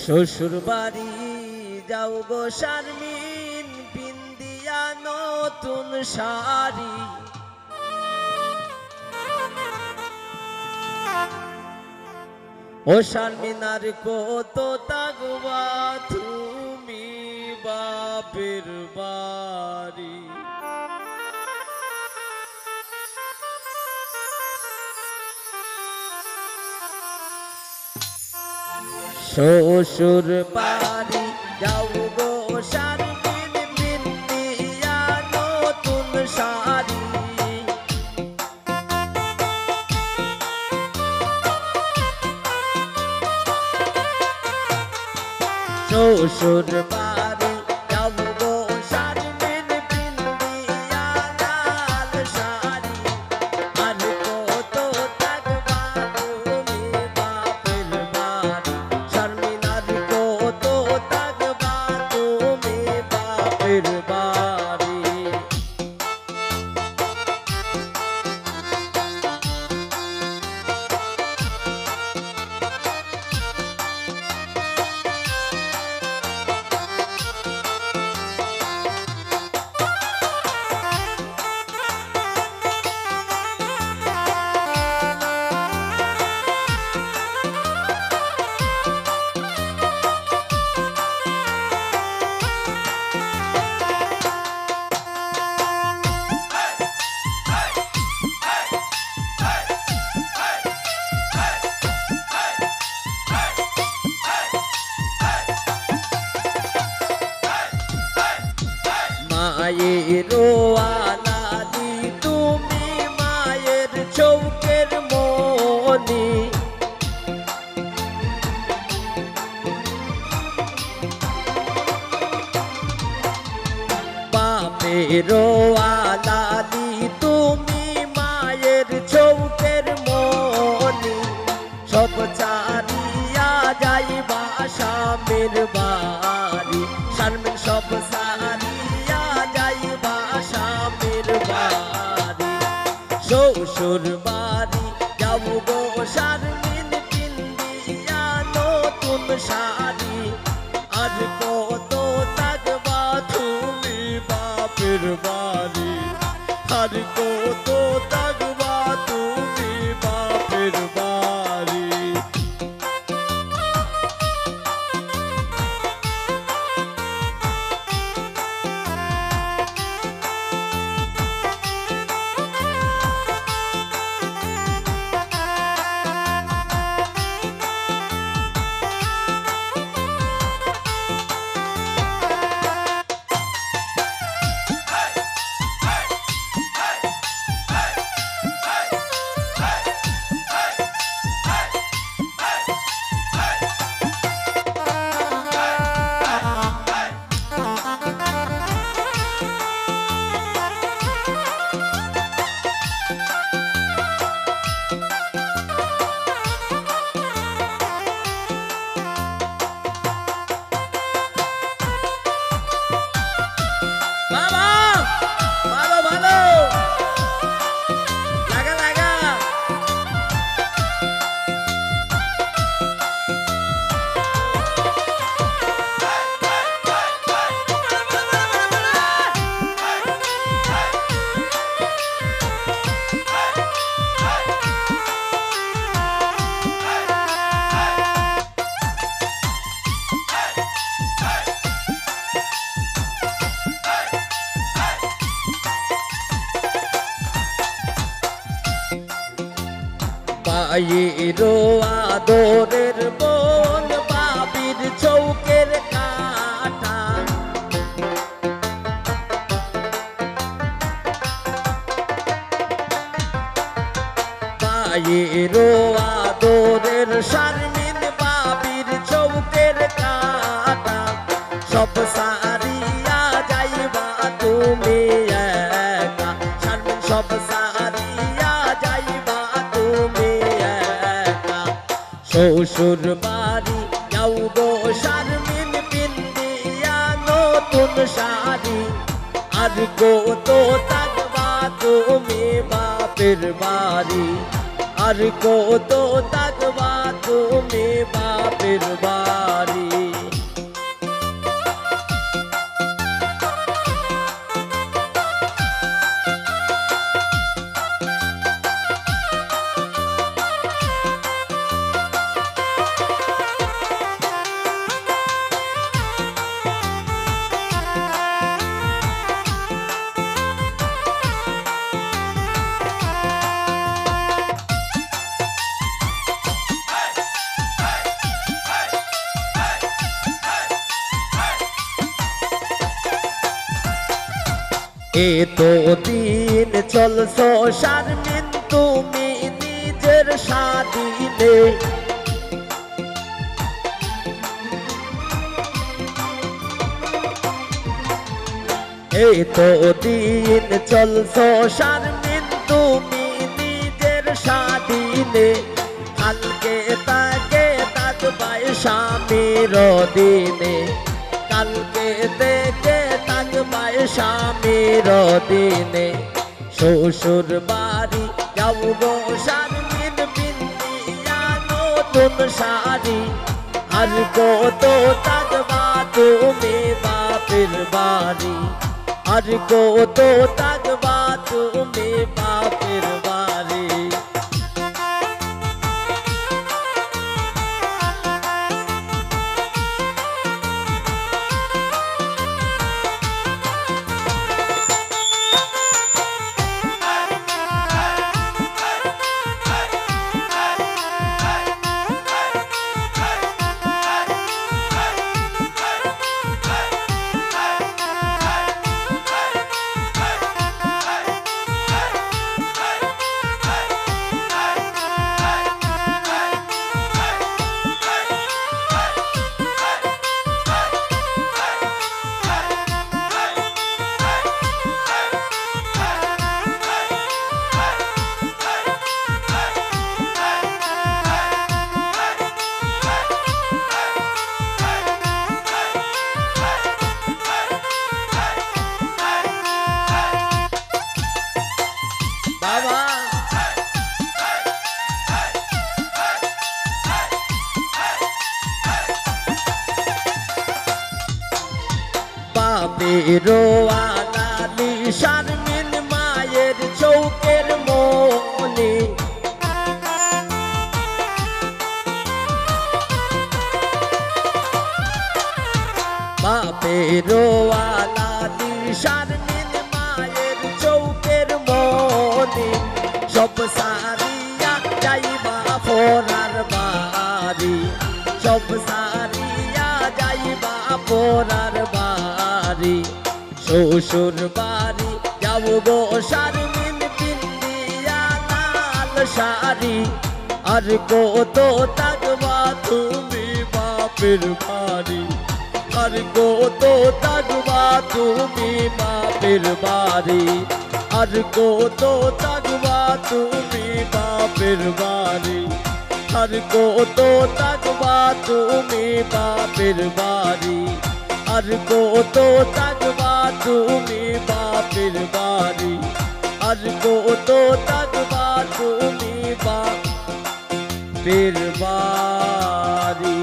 শ্বশুর বাড়ি যাও গো শারমিন, পিন্দিয়া নতুন শাড়ি। ও শারমিন আর কত তাকবা তুমি বাপের বাড়ি। শ্বশুর বাড়ি যাও গো শারমিন, পিন্দিয়া নতুন শাড়ি। শ্বশুর বাড়ি যাও গো শারমিন, পিন্দিয়া লাল শাড়ি। আর কত থাকবা তুমি বাপের বাড়ি, শারমিন আর কত থাকবা তুমি বাপের বাড়ি। মায়ের আলাদি তুমি মায়ের চৌকের মনি। বাপের আলাদি তুমি মায়ের চৌকের মনি। সব চারিয়া যাইবা স্বামীর বাড়ি, শারমিন সব সারিয়া যাইবা স্বামীর বাড়ি। শ্বশুর বাড়ি যাও গো শারমিন, পিন্দিয়া নতুন শাড়ি। আর কত থাকবা তুমি বাপের বাড়ি, আর কত থাকবা তুমি বাপের বাড়ি। মায়ের আদরের বোন, বাবির চৌকের কাটা। মায়ের আদরের শারমিন, বাবির চৌকের কাটা। সব সারিয়া যাইবা তুমি একা, শারমিন সব সারিয়া যাইবা তুমি একা। শ্বশুর বাড়ি যাও গো শারমিন, পিন্দিয়া নতুন শাড়ি। আর কত থাকবা তুমি বাপের বাড়ি, আর কত থাকবা থাকবা তুমি বাপের বাড়ি। এতো দিন চলছো শারমিন তুমি নিজের স্বাধীনে, এতো দিন চলছো শারমিন তুমি নিজের স্বাধীনে, কালকে তাকে তাকবাই স্বামীর দিনে, কালকে দেখে তাকবাই স্বামীর দিনে। শ্বশুর বাড়ি যাও গো শারমিন বিন্দিয়া নতুন শাড়ি, আর কত তাকবা তুমি বাপের বাড়ি, আর কত তাকবা তুমি বাপের বাড়ি। বাপেরও আলালি শারমিন মায়ের চৌকের মনি, বাপেরও আলালি শারমিন মায়ের চৌকের মনি, সব সারিয়া যাইবা পরার বাড়ি, সব সারিয়া যাইবা পরার বাড়ি। শ্বশুর বাড়ি যাও গো শারমিন বিন্দিয়া লাল শাড়ি, আর কত তাকবা তুমি বাপের বাড়ি, আর কত তাকবা তুমি বাপের বাড়ি, আর কত তাকবা তুমি বাপের বাড়ি, আর কত তাকবা তুমি বাপের বাড়ি, আর কত তাকবা তুমি বাপের বাড়ি, আর কত তাকবা তুমি বাপের বাড়ি।